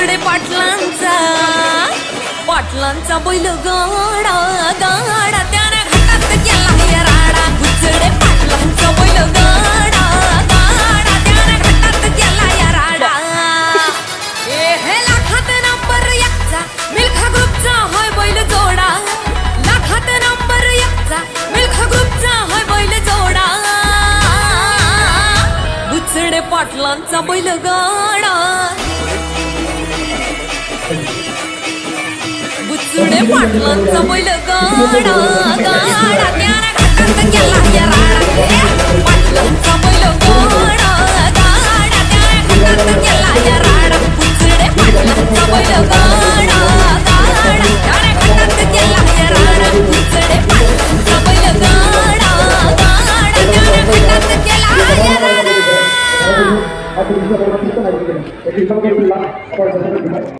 बुचडे पाटलांचा बैल गाडा गाडा त्याने घाटात केला या राडा बुचडे पाटलांचा बैल गाडा गाडा त्याने घाटात केला या राडा हे लाखात नंबर एकचा मिल्खा ग्रुपचा होय बैल जोडा लाखात नंबर एकचा मिल्खा ग्रुपचा होय बैल जोडा बुचडे पाटलांचा बैल गाडा बुचडे पाटलांचा बैल गाडा गाडा त्याने घाटात केला या राडा पाटलांचा बैल गाडा गाडा त्याने घाटात केला या राडा बुचडे पाटलांचा बैल गाडा गाडा त्याने घाटात केला या राडा बुचडे पाटलांचा बैल गाडा गाडा त्याने घाटात केला या राडा